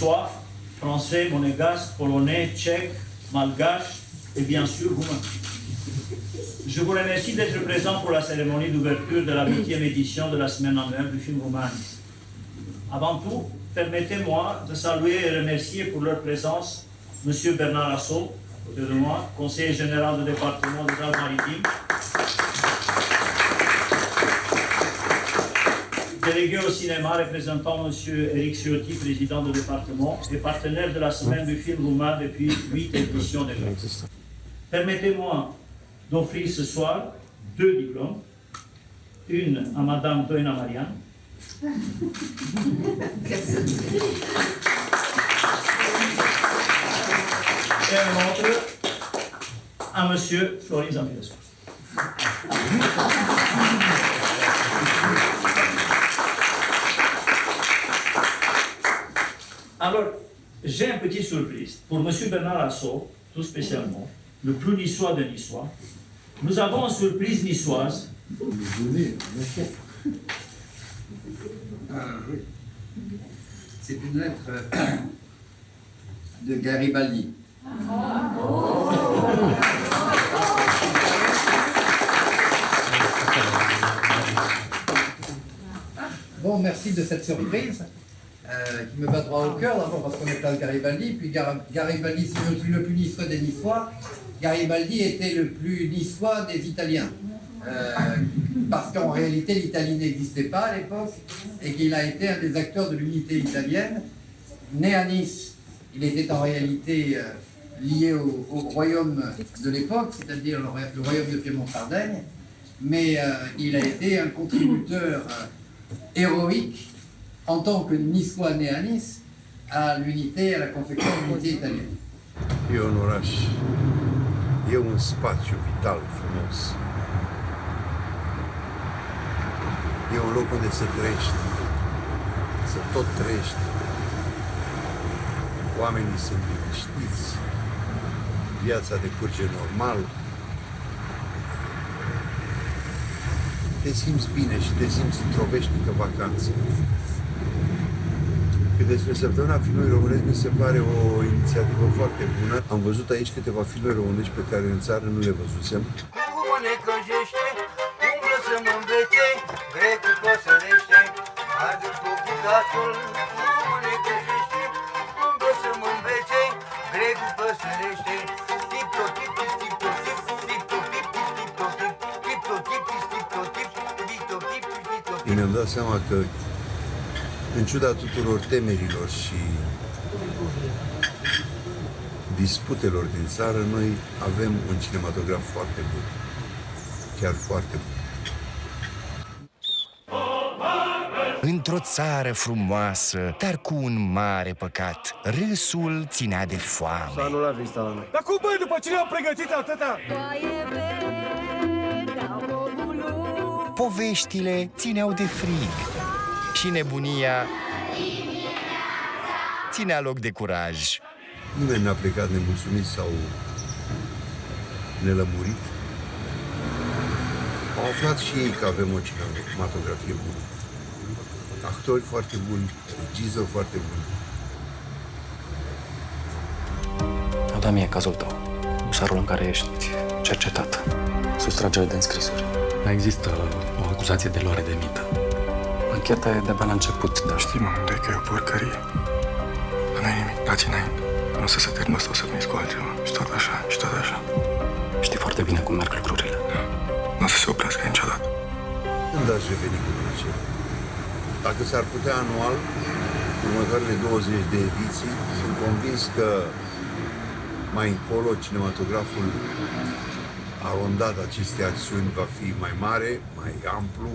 niçois, français, monégasque, polonais, tchèque, malgache et bien sûr roumain. Je vous remercie d'être présent pour la cérémonie d'ouverture de la 8e édition de la semaine annuelle du film roumain. Avant tout, permettez-moi de saluer et remercier pour leur présence M. Bernard Assot, de moi, conseiller général du département des Alpes-Maritimes, délégué au cinéma représentant M. Éric Ciotti, président du département, et partenaire de la semaine du film roumain depuis 8 éditions déjà. Permettez-moi d'offrir ce soir 2 diplômes, une à Madame Doina Marian, et un autre à M. Florin Zampirescu. Alors, j'ai une petite surprise. Pour M. Bernard Assot, tout spécialement, le plus niçois de Niçois, nous avons une surprise niçoise. C'est une lettre de Garibaldi. Bon, merci de cette surprise qui me va droit au cœur, d'abord parce qu'on est place Garibaldi, puis Garibaldi, si je suis le plus niçois des Niçois, Garibaldi était le plus niçois des Italiens. Parce qu'en réalité, l'Italie n'existait pas à l'époque et qu'il a été un des acteurs de l'unité italienne. Né à Nice, il était en réalité lié au royaume de l'époque, c'est-à-dire le royaume de Piémont-Sardaigne, mais il a été un contributeur héroïque en tant que Niçois né à Nice à l'unité, à la confection de l'unité italienne. E un oraș, e un spațiu vital frumos. E un loc unde să trăiești, să tot trăiești. Oamenii sunt liniștiți, viața decurge normal. Te simți bine și te simți într-o veșnică vacanță. Cât despre Săptămâna Filmului Românești, mi se pare o inițiativă foarte bună. Am văzut aici câteva filme românești pe care în țară nu le văzusem. Cum ne căjește, umblă să mă învețe, grecul păsărește, arde copicatul. Cum ne căjește, umblă să mă învețe, grecul păsărește, tip-to-tip, tip-to-tip, tip-to-tip, tip-to-tip, tip-to-tip, tip-to-tip, tip-to-tip, tip-to-tip. Mi-am dat seama că, în ciuda tuturor temerilor și disputelor din țară, noi avem un cinematograf foarte bun. Chiar foarte bun. Într-o țară frumoasă, dar cu un mare păcat, râsul ținea de foame. S-a anulat vista la noi. Dar cum, băi, după ce le-am pregătit atâta? Poveștile țineau de frig și nebunia ținea loc de curaj. Nimeni n-a plecat nemulțumit sau nelămurit. Au aflat și ei că avem o cinematografie bună. Actori foarte buni, regizori foarte buni. Mi-au dat mie cazul tău, dosarul în care ești cercetat, sustragere de înscrisuri. Mai există o acuzație de luare de mită. Ancheta e de-abia la început, dar Știm amândoi că e o porcărie. Dar n-ai nimic, dați înainte. Nu o să se termină sau să veniți cu altceva. Și tot așa, și tot așa. știi foarte bine cum merg lucrurile. Nu o să se oprească niciodată. Când aș reveni cu plăcere? Dacă s-ar putea anual, următoarele 20 de ediții, sunt convins că mai încolo cinematograful arondat acestei acțiuni va fi mai mare, mai amplu.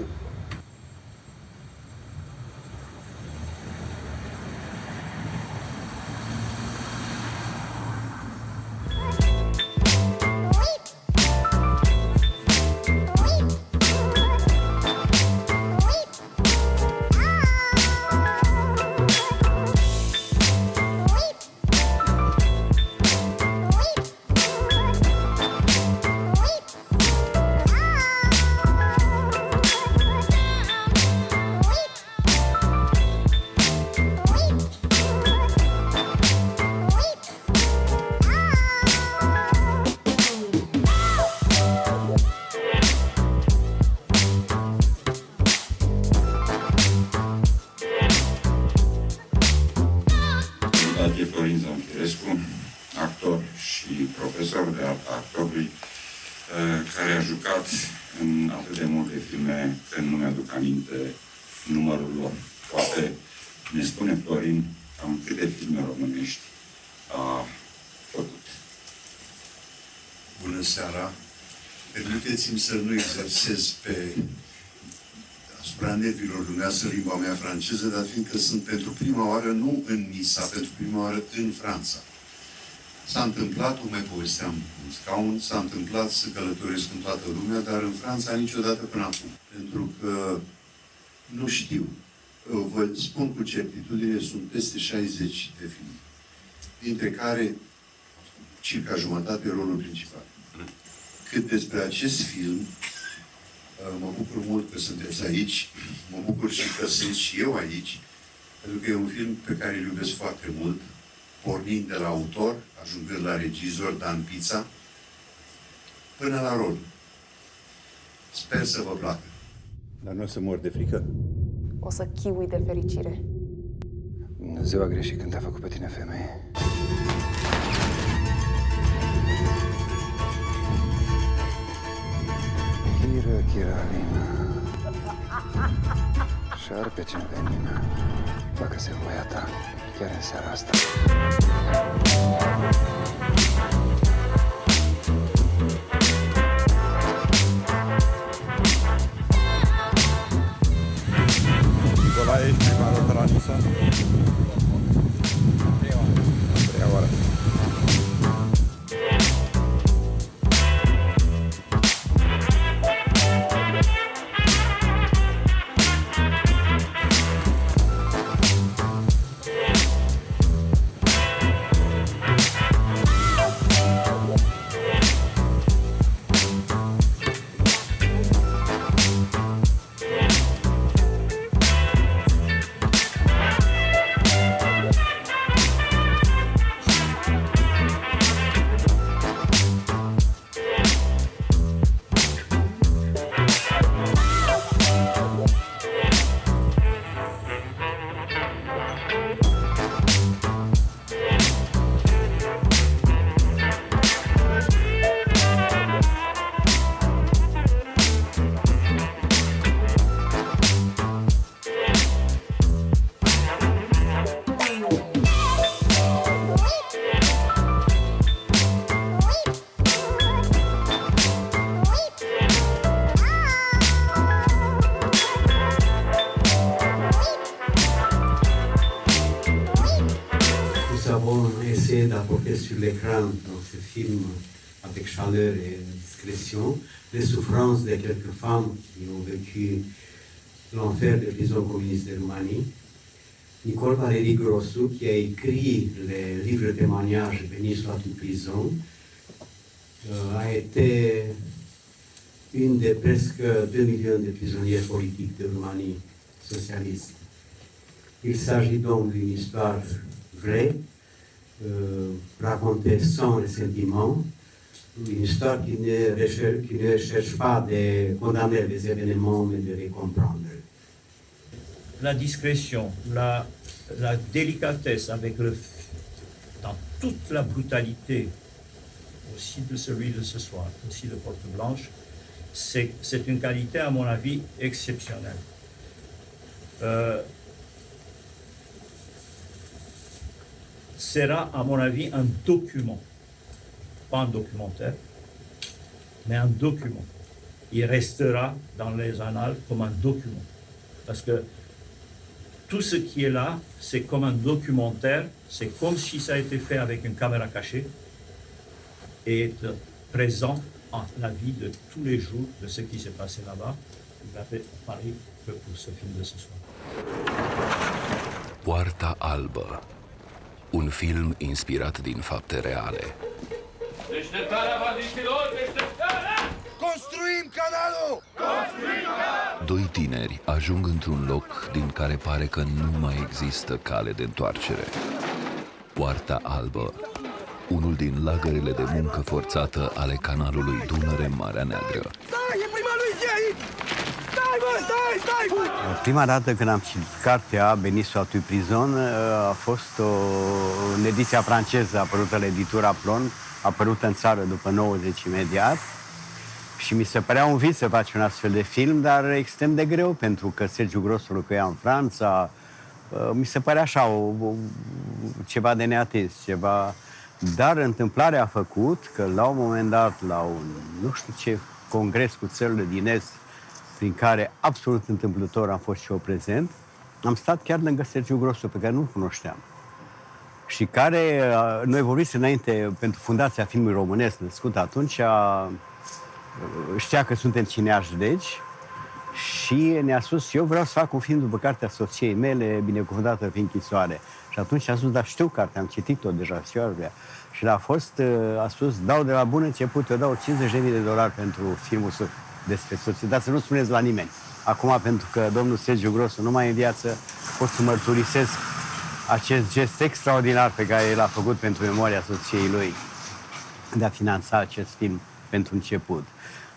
Florin Zanfirescu, actor și profesor de arta actorului, care a jucat în atât de multe filme că nu mi-aduc aminte numărul lor. Poate ne spune Florin cam câte filme românești a făcut. Bună seara! Permiteți-mi să nu exersez asupra nervilor dumneavoastră limba mea franceză, dar fiindcă sunt pentru prima oară, nu în Nisa, pentru prima oară în Franța. S-a întâmplat, cum mai povesteam în scaun, s-a întâmplat să călătoresc în toată lumea, dar în Franța niciodată până acum. Pentru că nu știu. Vă spun cu certitudine, sunt peste 60 de filme, dintre care circa jumătate rolul principal. Cât despre acest film, mă bucur mult că sunteți aici, mă bucur și că sunt și eu aici, pentru că e un film pe care îl iubesc foarte mult, pornind de la autor, ajungând la regizor Dan Pizza, până la rol. Sper să vă placă. Dar nu o să mor de frică? O să chiui de fericire. Dumnezeu a greșit când te-a făcut pe tine femeie. Chiralina. Șarpecea venina. Facă-se voia ta chiar în seara asta. Nicolae, prima dată la Nisa? Prima oară. Sur l'écran dans ce film avec chaleur et discrétion les souffrances de quelques femmes qui ont vécu l'enfer des prisons communistes de Roumanie. Nicole Valérie Grossu, qui a écrit les livres témoignages Venir soit une prison, a été une des presque 2 millions de prisonniers politiques de Roumanie socialiste. Il s'agit donc d'une histoire vraie, raconter sans ressentiment, une histoire qui ne cherche pas de condamner les événements, mais de les comprendre. La discrétion, la délicatesse avec dans toute la brutalité, aussi de celui de ce soir, aussi de Porte Blanche, c'est une qualité, à mon avis, exceptionnelle. Sera, à mon avis, un document. Pas un documentaire, mais un document. Il restera dans les annales comme un document. Parce que tout ce qui est là, c'est comme un documentaire, c'est comme si ça a été fait avec une caméra cachée et est présent en la vie de tous les jours de ce qui s'est passé là-bas. Il avait parlé que pour ce film de ce soir. Poarta albă. Un film inspirat din fapte reale. Deșteptarea bandiților! Deșteptarea! Construim canalul! Construim canalul! Doi tineri ajung într-un loc din care pare că nu mai există cale de întoarcere. Poarta albă. Unul din lagărele de muncă forțată ale canalului Dunăre-Marea Neagră. Stai, e prima lui zi aici! Stai, mă! Prima dată când am citit cartea Benicio tu prison a fost în ediția franceză apărută la editura Plon, apărută în țară după 90 imediat. Și mi se părea un vis să faci un astfel de film, dar extrem de greu, pentru că Sergiu Grosu locuia în Franța. Mi se părea așa, ceva de neatins, ceva... Dar întâmplarea a făcut că la un moment dat, la un nu știu ce congres cu țările din Est, prin care absolut întâmplător am fost și eu prezent, am stat chiar lângă Sergiu Grosu, pe care nu-l cunoșteam. Și care, noi vorbiți înainte pentru Fundația Filmului Românesc, născut atunci, știa că suntem cineași, deci, și ne-a spus, eu vreau să fac un film după cartea soției mele, Binecuvântată fi închisoare. Și atunci a spus, dar știu cartea, am citit-o deja, și a spus, dau de la bun început, eu dau $50.000 pentru filmul despre soție, dar să nu spuneți la nimeni. Acum, pentru că domnul Sergiu Grosu nu mai e în viață, pot să mărturisesc acest gest extraordinar pe care l-a făcut pentru memoria soției lui, de a finanța acest film pentru început.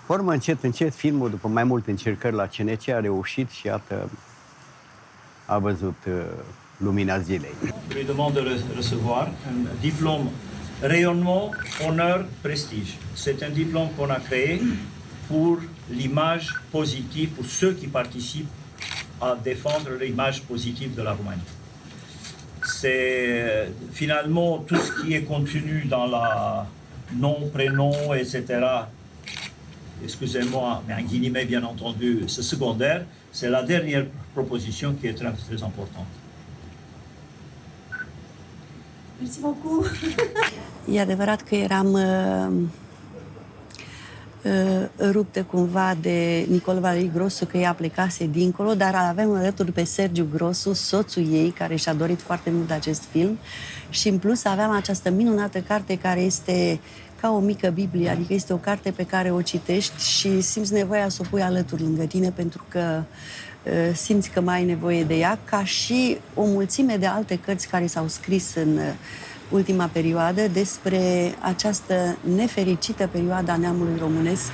Urmă, încet, filmul, după mai multe încercări la CNC, a reușit și iată, a văzut lumina zilei. Je lui demande de recevoir un diplôme rayonnement, honneur, prestige. C'est un diplôme qu'on a créé pour l'image positive, pour ceux qui participent à défendre l'image positive de la Roumanie. C'est finalement tout ce qui est contenu dans la nom, prénom, etc. Excusez-moi, mais en guillemets bien entendu, c'est secondaire. C'est la dernière proposition qui est très, très importante. Merci beaucoup. E adevărat că eram ruptă cumva de Nicol Valerii Grosu, că ea plecase dincolo, dar avem alături pe Sergiu Grosu, soțul ei, care și-a dorit foarte mult acest film, și în plus aveam această minunată carte care este ca o mică Biblie, adică este o carte pe care o citești și simți nevoia să o pui alături lângă tine, pentru că simți că mai ai nevoie de ea, ca și o mulțime de alte cărți care s-au scris în ultima perioadă despre această nefericită perioadă a neamului românesc,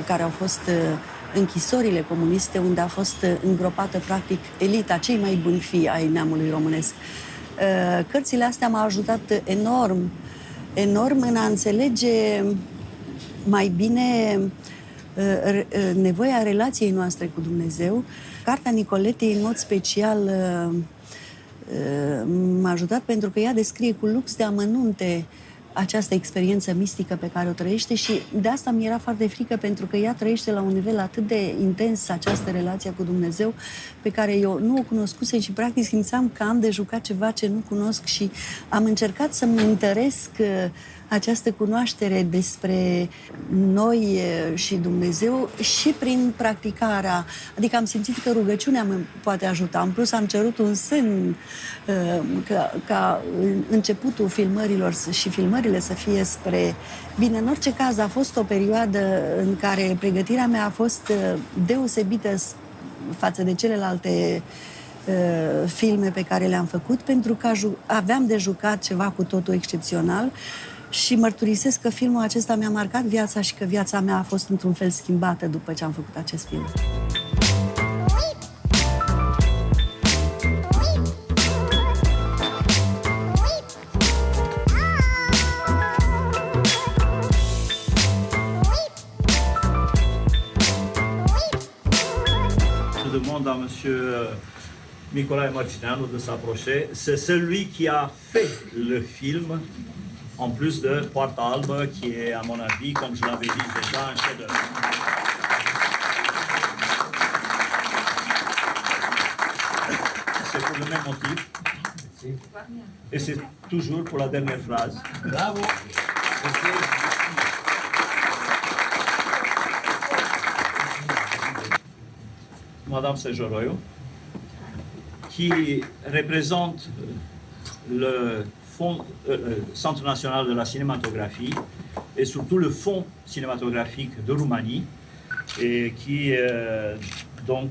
care au fost închisorile comuniste, unde a fost îngropată practic elita, cei mai buni fii ai neamului românesc. Cărțile astea m-au ajutat enorm în a înțelege mai bine nevoia relației noastre cu Dumnezeu. Cartea Nicoletei, în mod special, m-a ajutat pentru că ea descrie cu lux de amănunte această experiență mistică pe care o trăiește și de asta mi era foarte frică, pentru că ea trăiește la un nivel atât de intens această relație cu Dumnezeu pe care eu nu o cunoscusem și practic simțeam că am de jucat ceva ce nu cunosc și am încercat să-mi întăresc această cunoaștere despre noi și Dumnezeu și prin practicarea. Adică am simțit că rugăciunea mă poate ajuta. În plus am cerut un semn ca începutul filmărilor și filmările să fie spre bine. În orice caz a fost o perioadă în care pregătirea mea a fost deosebită față de celelalte filme pe care le-am făcut, pentru că aveam de jucat ceva cu totul excepțional. Și mărturisesc că filmul acesta mi-a marcat viața și că viața mea a fost într-un fel schimbată după ce am făcut acest film. Je demande à monsieur Nicolae Marcineanu de s'approcher. C'est celui qui a fait le film, en plus de Poarta Albă, qui est, à mon avis, comme je l'avais dit déjà, un chef-d'œuvre. C'est pour le même motif. Et c'est toujours pour la dernière phrase. Bravo! Madame Sejoroiu, qui représente le Centre national de la cinématographie et surtout le Fonds cinématographique de Roumanie, et qui donc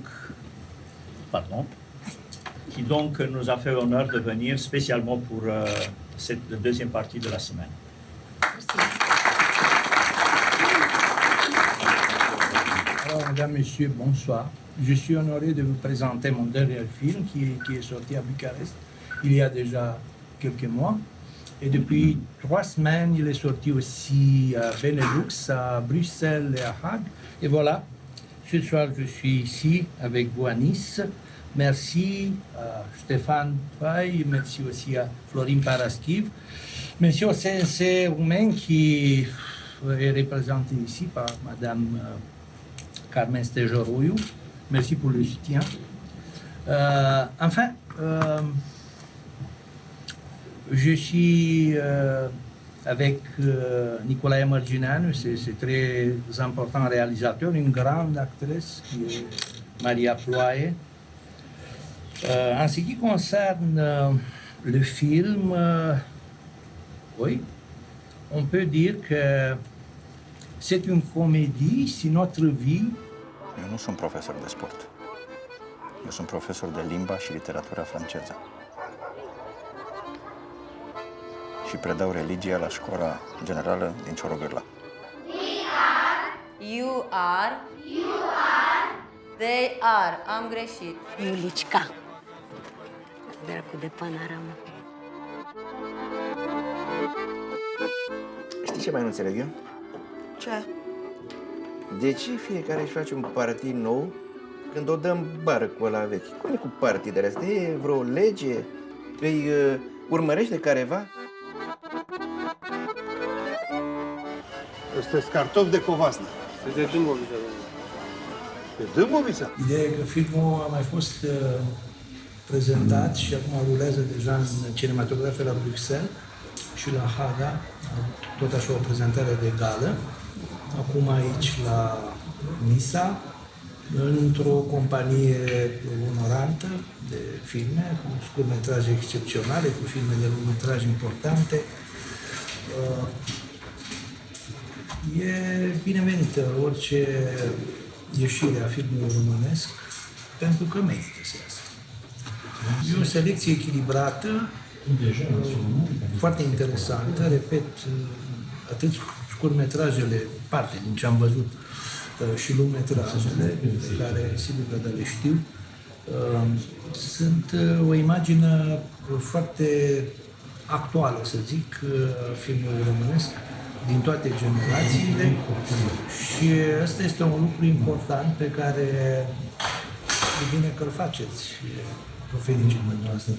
nous a fait l'honneur de venir spécialement pour cette deuxième partie de la semaine. Alors mesdames, messieurs, bonsoir. Je suis honoré de vous présenter mon dernier film qui est sorti à Bucarest il y a déjà quelques mois. Et depuis 3 semaines, il est sorti aussi à Benelux, à Bruxelles et à Hague. Et voilà, ce soir, je suis ici avec vous à Nice. Merci à Stéphane Fay, merci aussi à Florin Paraschiv. Merci au CNC roumain qui est représenté ici par Madame Carmen Stejoruiu. Merci pour le soutien. Enfin, je suis avec Nicolae Mărgineanu, c'est très important réalisateur, une grande actrice qui est Maria Ploaie. En ce qui concerne le film, oui, on peut dire que c'est une comédie sur notre vie. Eu nu sunt profesor de sport. Eu sunt profesor de limba și literatura franceză. Și predau religia la școala generală din Ciorogârla. You are. They are. Am greșit. Iulicica. Dracu de panoramă. Știi ce mai nu înțeleg eu? Ce? De ce fiecare își face un partid nou când o dăm bară cu ăla vechi? Cum e cu partidele astea? E vreo lege? Îi urmărește careva? Ăsta e cartof de covasnă. De Dâmbovița, domnule. De Dâmbovița? Ideea e că filmul a mai fost prezentat și acum rulează deja în cinematografe la Bruxelles și la Haga, tot așa o prezentare de gală. Acum aici la Nisa, într-o companie onorantă de filme, cu scurtmetraje excepționale, cu filme de lungmetraj importante. E binevenită orice ieșire a filmului românesc, pentru că merită să iasă. E o selecție echilibrată, foarte interesantă, repet, atât scurtmetrajele, parte din ce am văzut, și lungmetrajele, pe care sigur că le știu, sunt o imagine foarte actuală, să zic, filmului românesc, din toate generațiile, și ăsta este un lucru important pe care e bine că îl faceți. Vă felicit pentru asta.